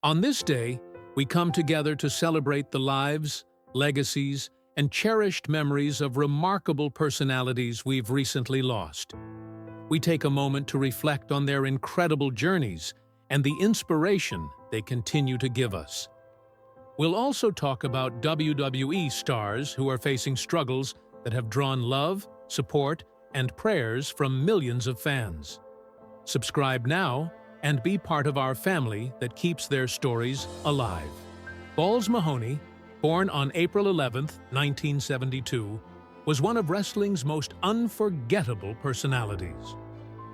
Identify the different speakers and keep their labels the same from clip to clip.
Speaker 1: On this day, we come together to celebrate the lives, legacies, and cherished memories of remarkable personalities we've recently lost. We take a moment to reflect on their incredible journeys and the inspiration they continue to give us. We'll also talk about WWE stars who are facing struggles that have drawn love, support, and prayers from millions of fans. Subscribe now and be part of our family that keeps their stories alive. Balls Mahoney, born on April 11, 1972, was one of wrestling's most unforgettable personalities.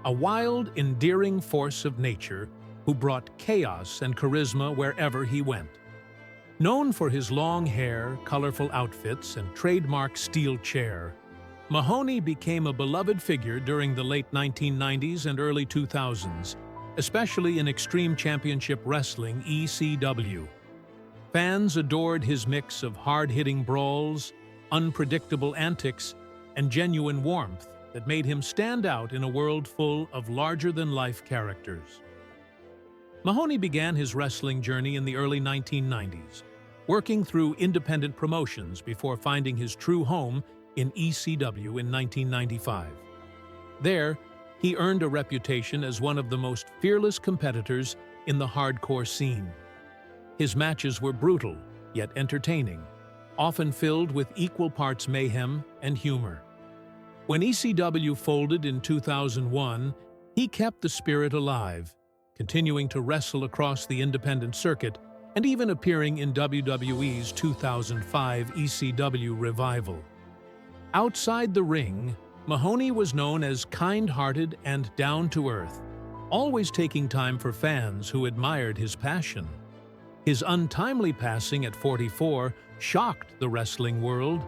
Speaker 1: A wild, endearing force of nature who brought chaos and charisma wherever he went. Known for his long hair, colorful outfits, and trademark steel chair, Mahoney became a beloved figure during the late 1990s and early 2000s, especially in Extreme Championship Wrestling (ECW). Fans adored his mix of hard-hitting brawls, unpredictable antics, and genuine warmth that made him stand out in a world full of larger-than-life characters. Mahoney began his wrestling journey in the early 1990s, working through independent promotions before finding his true home in ECW in 1995. There, he earned a reputation as one of the most fearless competitors in the hardcore scene. His matches were brutal, yet entertaining, often filled with equal parts mayhem and humor. When ECW folded in 2001, he kept the spirit alive, continuing to wrestle across the independent circuit and even appearing in WWE's 2005 ECW revival. Outside the ring, Mahoney was known as kind-hearted and down-to-earth, always taking time for fans who admired his passion. His untimely passing at 44 shocked the wrestling world,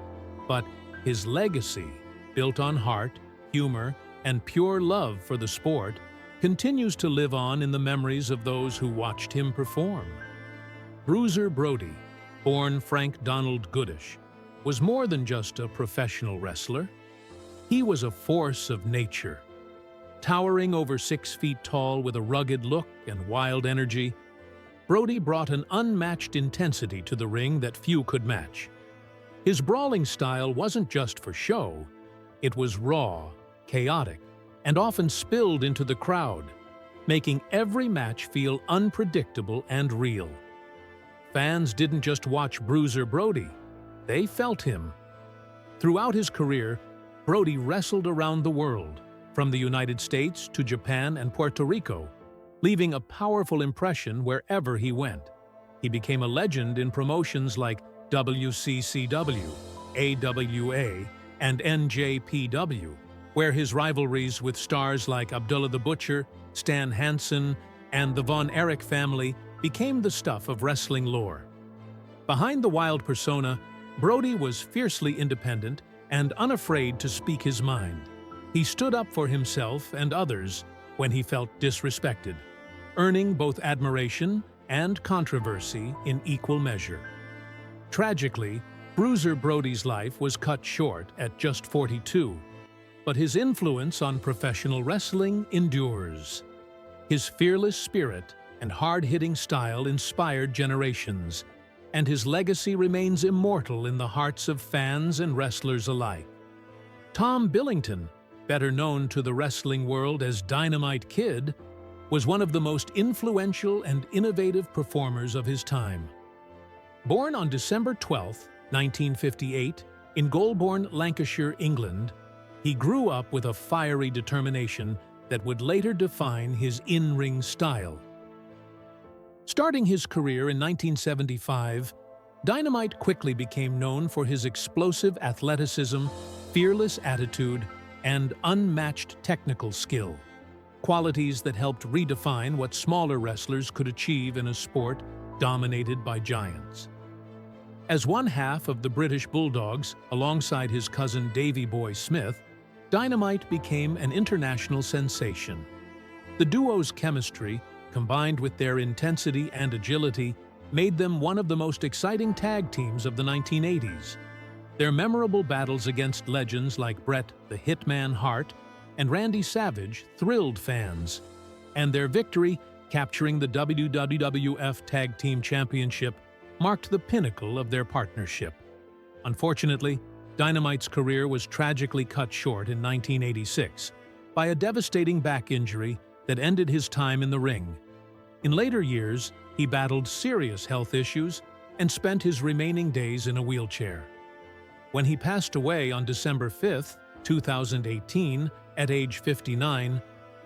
Speaker 1: but his legacy, built on heart, humor, and pure love for the sport, continues to live on in the memories of those who watched him perform. Bruiser Brody, born Frank Donald Goodish, was more than just a professional wrestler. He was a force of nature. Towering over 6 feet tall with a rugged look and wild energy, Brody brought an unmatched intensity to the ring that few could match. His brawling style wasn't just for show, it was raw, chaotic, and often spilled into the crowd, making every match feel unpredictable and real. Fans didn't just watch Bruiser Brody, they felt him. Throughout his career, Brody wrestled around the world, from the United States to Japan and Puerto Rico, leaving a powerful impression wherever he went. He became a legend in promotions like WCCW, AWA, and NJPW, where his rivalries with stars like Abdullah the Butcher, Stan Hansen, and the Von Erich family became the stuff of wrestling lore. Behind the wild persona, Brody was fiercely independent and unafraid to speak his mind. He stood up for himself and others when he felt disrespected, earning both admiration and controversy in equal measure. Tragically, Bruiser Brody's life was cut short at just 42, but his influence on professional wrestling endures. His fearless spirit and hard-hitting style inspired generations, and his legacy remains immortal in the hearts of fans and wrestlers alike. Tom Billington, better known to the wrestling world as Dynamite Kid, was one of the most influential and innovative performers of his time. Born on December 12, 1958, in Golborne, Lancashire, England, he grew up with a fiery determination that would later define his in-ring style. Starting his career in 1975, Dynamite quickly became known for his explosive athleticism, fearless attitude, and unmatched technical skill, qualities that helped redefine what smaller wrestlers could achieve in a sport dominated by giants. As one half of the British Bulldogs, alongside his cousin Davey Boy Smith, Dynamite became an international sensation. The duo's chemistry, combined with their intensity and agility, made them one of the most exciting tag teams of the 1980s. Their memorable battles against legends like Bret the Hitman Hart and Randy Savage thrilled fans, and their victory capturing the WWF Tag Team Championship marked the pinnacle of their partnership. Unfortunately, Dynamite's career was tragically cut short in 1986 by a devastating back injury that ended his time in the ring. In later years, he battled serious health issues and spent his remaining days in a wheelchair. When he passed away on December 5, 2018, at age 59,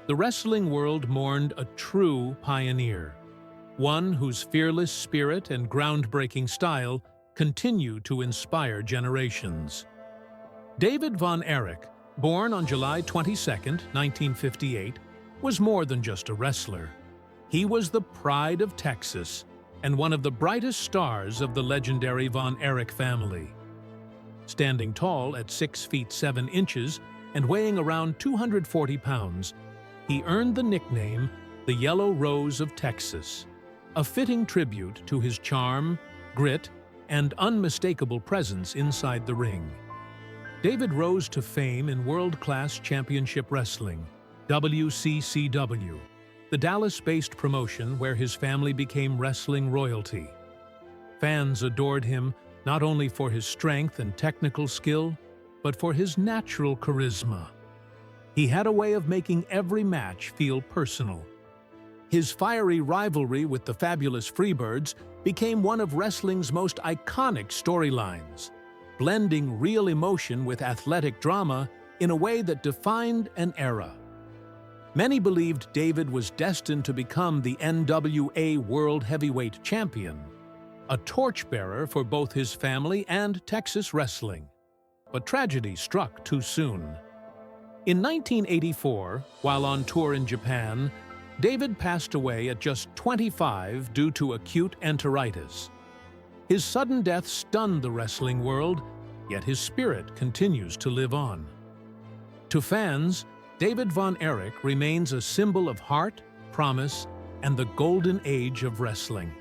Speaker 1: the wrestling world mourned a true pioneer, one whose fearless spirit and groundbreaking style continue to inspire generations. David Von Erich, born on July 22, 1958, was more than just a wrestler. He was the pride of Texas and one of the brightest stars of the legendary Von Erich family. Standing tall at 6 feet 7 inches and weighing around 240 pounds, he earned the nickname the Yellow Rose of Texas, a fitting tribute to his charm, grit, and unmistakable presence inside the ring. David rose to fame in world-class championship wrestling, WCCW, the Dallas-based promotion where his family became wrestling royalty. Fans adored him not only for his strength and technical skill, but for his natural charisma. He had a way of making every match feel personal. His fiery rivalry with the fabulous Freebirds became one of wrestling's most iconic storylines, blending real emotion with athletic drama in a way that defined an era. Many believed David was destined to become the NWA World Heavyweight Champion, a torchbearer for both his family and Texas wrestling. But tragedy struck too soon. In 1984, while on tour in Japan, David passed away at just 25 due to acute enteritis. His sudden death stunned the wrestling world, yet his spirit continues to live on. To fans, David Von Erich remains a symbol of heart, promise, and the golden age of wrestling.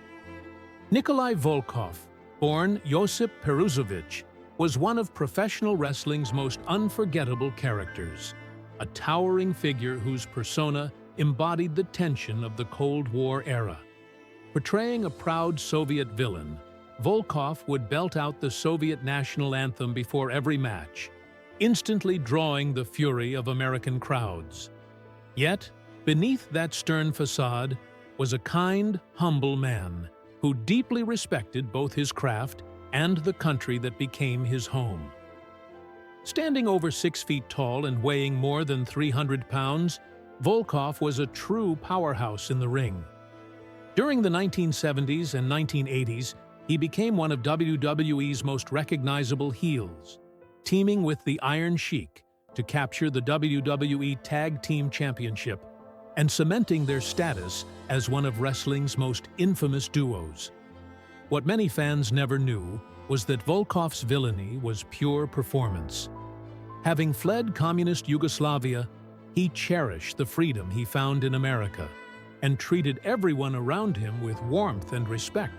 Speaker 1: Nikolai Volkov, born Josip Peruzovich, was one of professional wrestling's most unforgettable characters, a towering figure whose persona embodied the tension of the Cold War era. Portraying a proud Soviet villain, Volkov would belt out the Soviet national anthem before every match, instantly drawing the fury of American crowds. Yet, beneath that stern facade was a kind, humble man who deeply respected both his craft and the country that became his home. Standing over 6 feet tall and weighing more than 300 pounds, Volkov was a true powerhouse in the ring. During the 1970s and 1980s, he became one of WWE's most recognizable heels, teaming with the Iron Sheik to capture the WWE Tag Team Championship and cementing their status as one of wrestling's most infamous duos. What many fans never knew was that Volkov's villainy was pure performance. Having fled communist Yugoslavia, he cherished the freedom he found in America and treated everyone around him with warmth and respect.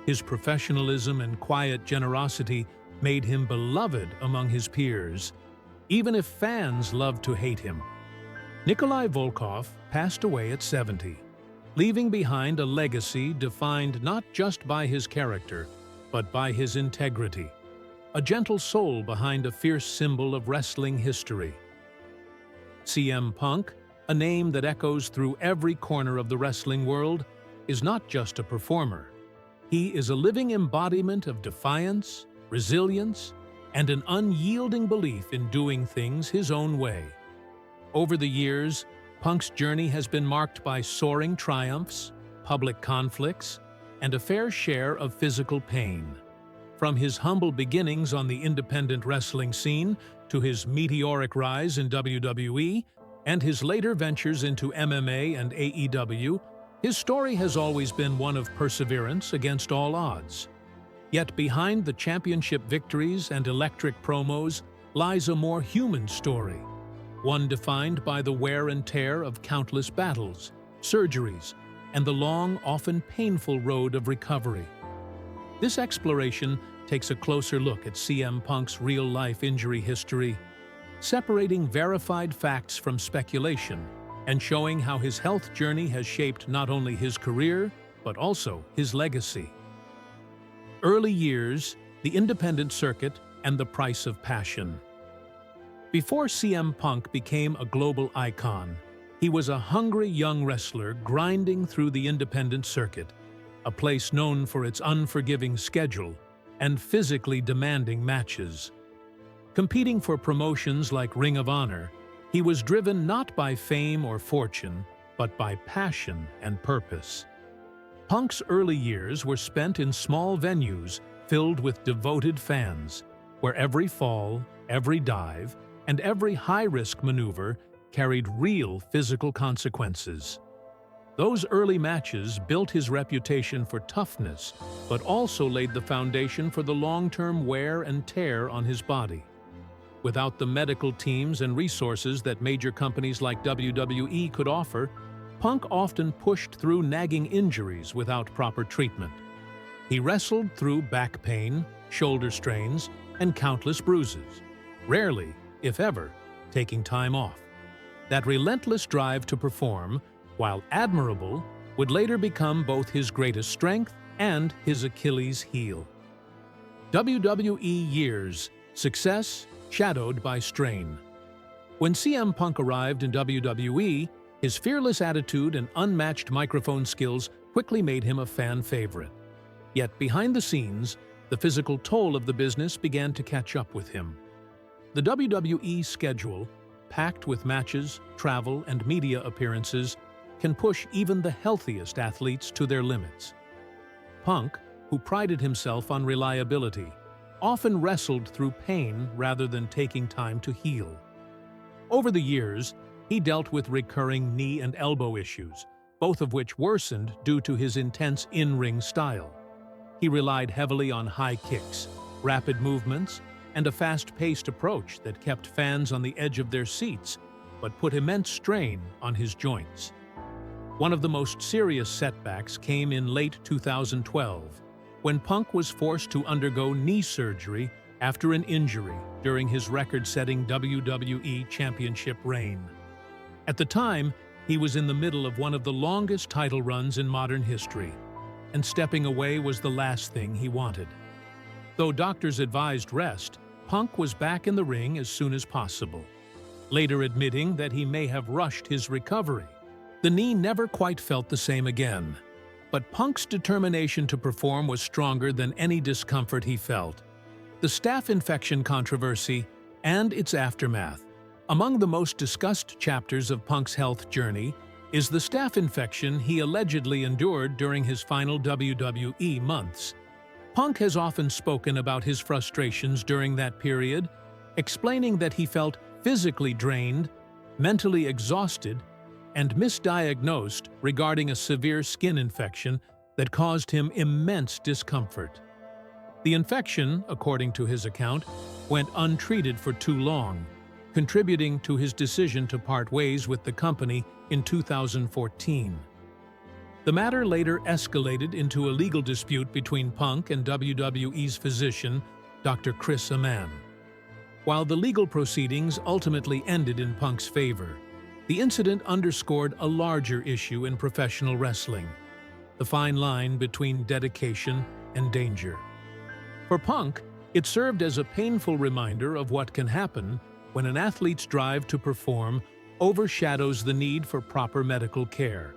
Speaker 1: His professionalism and quiet generosity made him beloved among his peers, even if fans loved to hate him. Nikolai Volkov passed away at 70, leaving behind a legacy defined not just by his character, but by his integrity, a gentle soul behind a fierce symbol of wrestling history. CM Punk, a name that echoes through every corner of the wrestling world, is not just a performer. He is a living embodiment of defiance, resilience, and an unyielding belief in doing things his own way. Over the years, Punk's journey has been marked by soaring triumphs, public conflicts, and a fair share of physical pain. From his humble beginnings on the independent wrestling scene to his meteoric rise in WWE and his later ventures into MMA and AEW, his story has always been one of perseverance against all odds. Yet behind the championship victories and electric promos lies a more human story, one defined by the wear and tear of countless battles, surgeries, and the long, often painful road of recovery. This exploration takes a closer look at CM Punk's real-life injury history, separating verified facts from speculation and showing how his health journey has shaped not only his career, but also his legacy. Early years, the independent circuit, and the price of passion. Before CM Punk became a global icon, he was a hungry young wrestler grinding through the independent circuit, a place known for its unforgiving schedule and physically demanding matches. Competing for promotions like Ring of Honor, he was driven not by fame or fortune, but by passion and purpose. Punk's early years were spent in small venues filled with devoted fans, where every fall, every dive, and every high-risk maneuver carried real physical consequences. Those early matches built his reputation for toughness, but also laid the foundation for the long-term wear and tear on his body. Without the medical teams and resources that major companies like WWE could offer, Punk often pushed through nagging injuries without proper treatment. He wrestled through back pain, shoulder strains, and countless bruises, rarely, if ever, taking time off. That relentless drive to perform, while admirable, would later become both his greatest strength and his Achilles heel. WWE years, success shadowed by strain. When CM Punk arrived in WWE, his fearless attitude and unmatched microphone skills quickly made him a fan favorite. Yet behind the scenes, the physical toll of the business began to catch up with him. The WWE schedule, packed with matches, travel, and media appearances, can push even the healthiest athletes to their limits. Punk, who prided himself on reliability, often wrestled through pain rather than taking time to heal. Over the years, he dealt with recurring knee and elbow issues, both of which worsened due to his intense in-ring style. He relied heavily on high kicks, rapid movements, and a fast-paced approach that kept fans on the edge of their seats, but put immense strain on his joints. One of the most serious setbacks came in late 2012, when Punk was forced to undergo knee surgery after an injury during his record-setting WWE Championship reign. At the time, he was in the middle of one of the longest title runs in modern history, and stepping away was the last thing he wanted. Though doctors advised rest, Punk was back in the ring as soon as possible, later admitting that he may have rushed his recovery. The knee never quite felt the same again, but Punk's determination to perform was stronger than any discomfort he felt. The staph infection controversy and its aftermath. Among the most discussed chapters of Punk's health journey is the staph infection he allegedly endured during his final WWE months. Punk has often spoken about his frustrations during that period, explaining that he felt physically drained, mentally exhausted, and misdiagnosed regarding a severe skin infection that caused him immense discomfort. The infection, according to his account, went untreated for too long, contributing to his decision to part ways with the company in 2014. The matter later escalated into a legal dispute between Punk and WWE's physician, Dr. Chris Amann. While the legal proceedings ultimately ended in Punk's favor, the incident underscored a larger issue in professional wrestling: the fine line between dedication and danger. For Punk, it served as a painful reminder of what can happen when an athlete's drive to perform overshadows the need for proper medical care.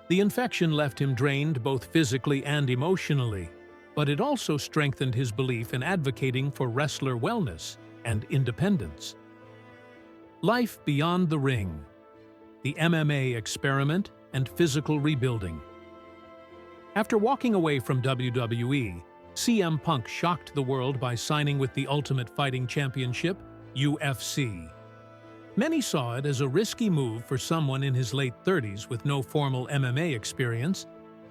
Speaker 1: The infection left him drained both physically and emotionally, but it also strengthened his belief in advocating for wrestler wellness and independence. Life beyond the ring, the MMA experiment, and physical rebuilding. After walking away from WWE, CM Punk shocked the world by signing with the Ultimate Fighting Championship, UFC. Many saw it as a risky move for someone in his late 30s with no formal MMA experience,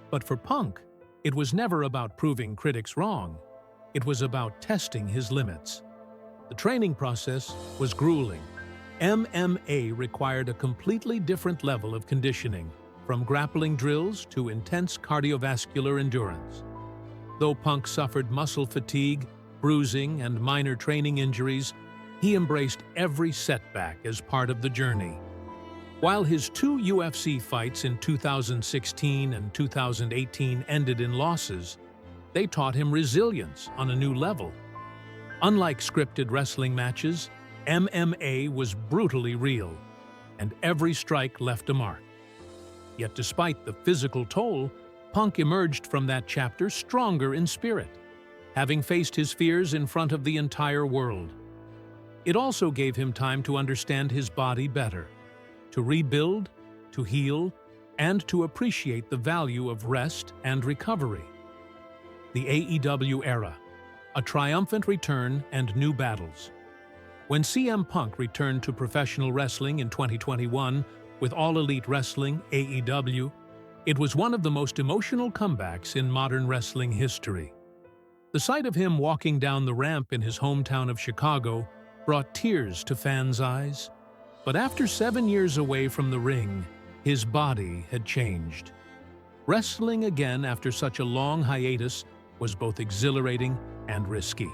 Speaker 1: but for Punk, it was never about proving critics wrong. It was about testing his limits. The training process was grueling. MMA required a completely different level of conditioning, from grappling drills to intense cardiovascular endurance. Though Punk suffered muscle fatigue, bruising, and minor training injuries, he embraced every setback as part of the journey. While his two UFC fights in 2016 and 2018 ended in losses, they taught him resilience on a new level. Unlike scripted wrestling matches, MMA was brutally real, and every strike left a mark. Yet despite the physical toll, Punk emerged from that chapter stronger in spirit, having faced his fears in front of the entire world. It also gave him time to understand his body better, to rebuild, to heal, and to appreciate the value of rest and recovery. The AEW era, a triumphant return and new battles. When CM Punk returned to professional wrestling in 2021 with All Elite Wrestling, AEW, it was one of the most emotional comebacks in modern wrestling history. The sight of him walking down the ramp in his hometown of Chicago brought tears to fans' eyes. But after 7 years away from the ring, his body had changed. Wrestling again after such a long hiatus was both exhilarating and risky.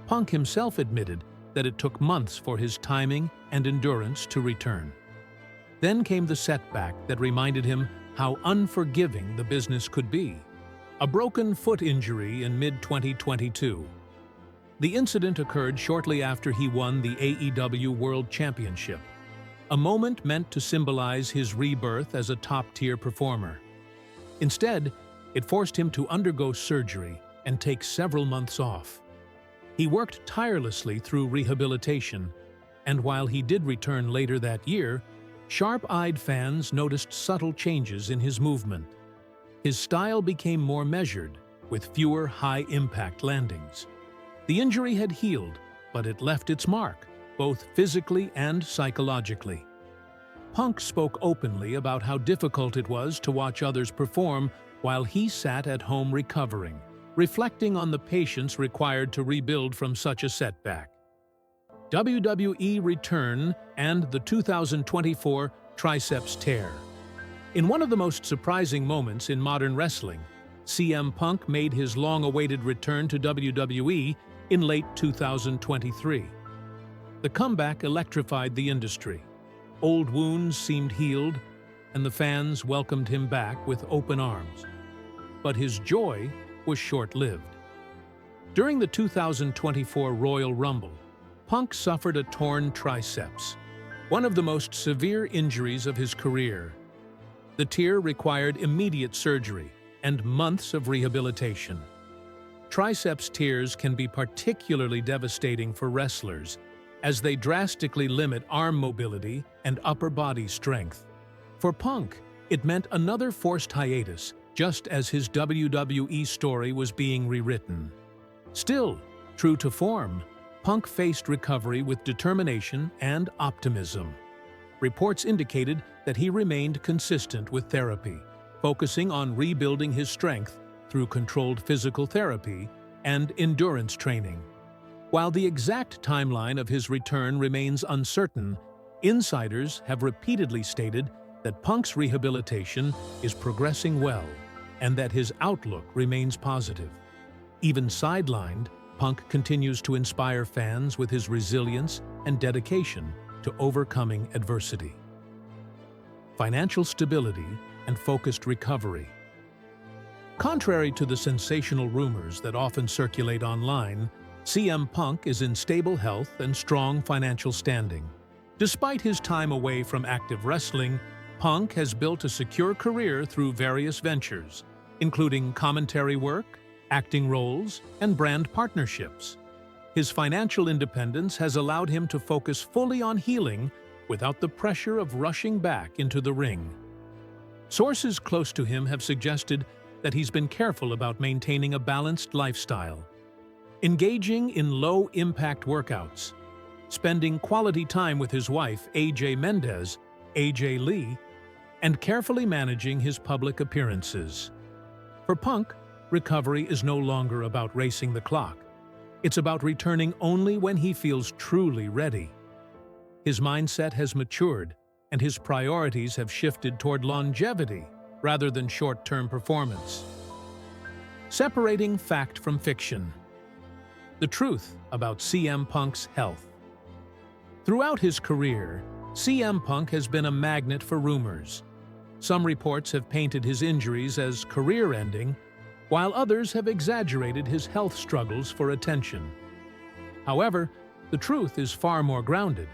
Speaker 1: Punk himself admitted that it took months for his timing and endurance to return. Then came the setback that reminded him how unforgiving the business could be: a broken foot injury in mid-2022. The incident occurred shortly after he won the AEW World Championship, a moment meant to symbolize his rebirth as a top-tier performer. Instead, it forced him to undergo surgery and take several months off. He worked tirelessly through rehabilitation, and while he did return later that year, sharp-eyed fans noticed subtle changes in his movement. His style became more measured, with fewer high-impact landings. The injury had healed, but it left its mark, both physically and psychologically. Punk spoke openly about how difficult it was to watch others perform while he sat at home recovering, reflecting on the patience required to rebuild from such a setback. WWE return and the 2024 triceps tear. In one of the most surprising moments in modern wrestling, CM Punk made his long-awaited return to WWE in late 2023. The comeback electrified the industry. Old wounds seemed healed, and the fans welcomed him back with open arms. But his joy was short-lived. During the 2024 Royal Rumble, Punk suffered a torn triceps, one of the most severe injuries of his career. The tear required immediate surgery and months of rehabilitation. Triceps tears can be particularly devastating for wrestlers, as they drastically limit arm mobility and upper body strength. For Punk, it meant another forced hiatus, just as his WWE story was being rewritten. Still, true to form, Punk faced recovery with determination and optimism. Reports indicated that he remained consistent with therapy, focusing on rebuilding his strength through controlled physical therapy and endurance training. While the exact timeline of his return remains uncertain, insiders have repeatedly stated that Punk's rehabilitation is progressing well and that his outlook remains positive. Even sidelined, Punk continues to inspire fans with his resilience and dedication to overcoming adversity. Financial stability and focused recovery. Contrary to the sensational rumors that often circulate online, CM Punk is in stable health and strong financial standing. Despite his time away from active wrestling, Punk has built a secure career through various ventures, including commentary work, acting roles, and brand partnerships. His financial independence has allowed him to focus fully on healing without the pressure of rushing back into the ring. Sources close to him have suggested that he's been careful about maintaining a balanced lifestyle, engaging in low-impact workouts, spending quality time with his wife, AJ Mendez, AJ Lee, and carefully managing his public appearances. For Punk, recovery is no longer about racing the clock. It's about returning only when he feels truly ready. His mindset has matured, and his priorities have shifted toward longevity rather than short-term performance. Separating fact from fiction. The truth about CM Punk's health. Throughout his career, CM Punk has been a magnet for rumors. Some reports have painted his injuries as career-ending, while others have exaggerated his health struggles for attention. However, the truth is far more grounded.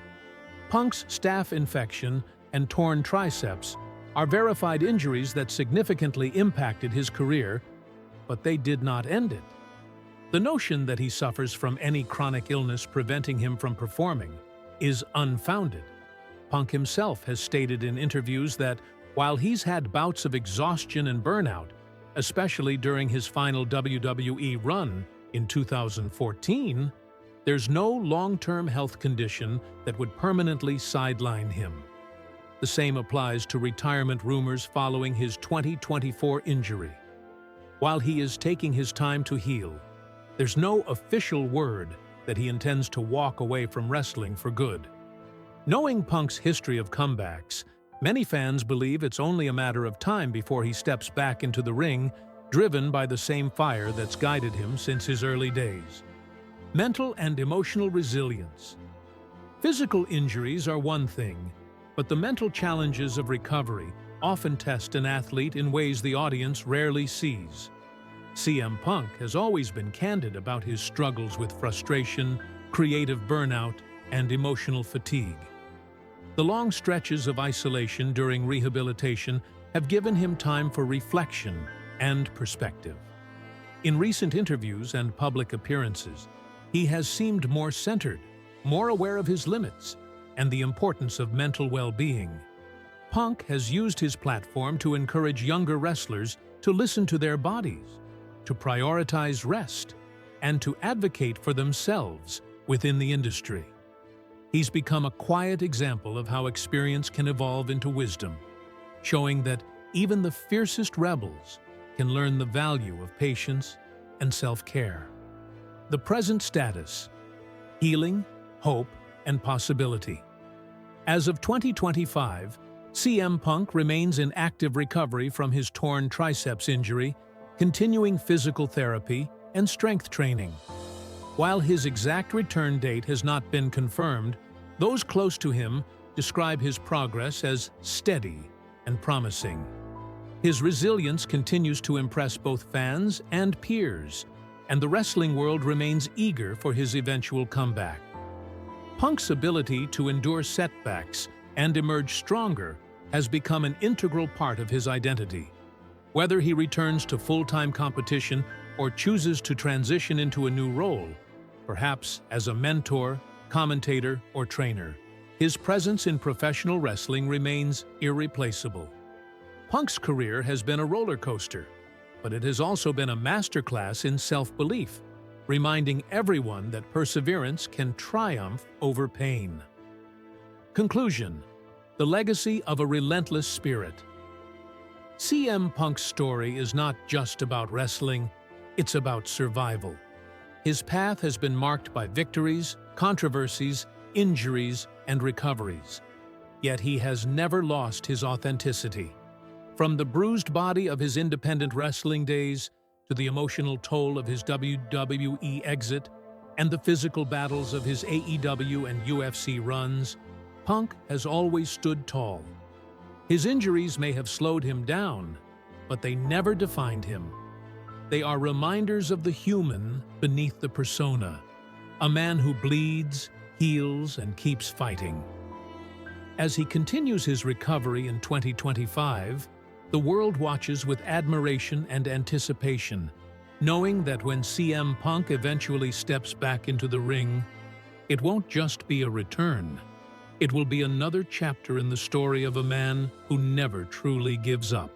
Speaker 1: Punk's staph infection and torn triceps are verified injuries that significantly impacted his career, but they did not end it. The notion that he suffers from any chronic illness preventing him from performing is unfounded. Punk himself has stated in interviews that while he's had bouts of exhaustion and burnout, especially during his final WWE run in 2014, there's no long-term health condition that would permanently sideline him. The same applies to retirement rumors following his 2024 injury. While he is taking his time to heal, there's no official word that he intends to walk away from wrestling for good. Knowing Punk's history of comebacks, many fans believe it's only a matter of time before he steps back into the ring, driven by the same fire that's guided him since his early days. Mental and emotional resilience. Physical injuries are one thing, but the mental challenges of recovery often test an athlete in ways the audience rarely sees. CM Punk has always been candid about his struggles with frustration, creative burnout, and emotional fatigue. The long stretches of isolation during rehabilitation have given him time for reflection and perspective. In recent interviews and public appearances, he has seemed more centered, more aware of his limits, and the importance of mental well-being. Punk has used his platform to encourage younger wrestlers to listen to their bodies, to prioritize rest, and to advocate for themselves within the industry. He's become a quiet example of how experience can evolve into wisdom, showing that even the fiercest rebels can learn the value of patience and self-care. The present status: healing, hope, and possibility. As of 2025, CM Punk remains in active recovery from his torn triceps injury, continuing physical therapy and strength training. While his exact return date has not been confirmed, those close to him describe his progress as steady and promising. His resilience continues to impress both fans and peers, and the wrestling world remains eager for his eventual comeback. Punk's ability to endure setbacks and emerge stronger has become an integral part of his identity. Whether he returns to full-time competition or chooses to transition into a new role, perhaps as a mentor, commentator, or trainer, his presence in professional wrestling remains irreplaceable. Punk's career has been a roller coaster, but it has also been a masterclass in self-belief, reminding everyone that perseverance can triumph over pain. Conclusion: the legacy of a relentless spirit. CM Punk's story is not just about wrestling, it's about survival. His path has been marked by victories, controversies, injuries, and recoveries. Yet he has never lost his authenticity. From the bruised body of his independent wrestling days to the emotional toll of his WWE exit and the physical battles of his AEW and UFC runs, Punk has always stood tall. His injuries may have slowed him down, but they never defined him. They are reminders of the human beneath the persona, a man who bleeds, heals, and keeps fighting. As he continues his recovery in 2025, the world watches with admiration and anticipation, knowing that when CM Punk eventually steps back into the ring, it won't just be a return. It will be another chapter in the story of a man who never truly gives up.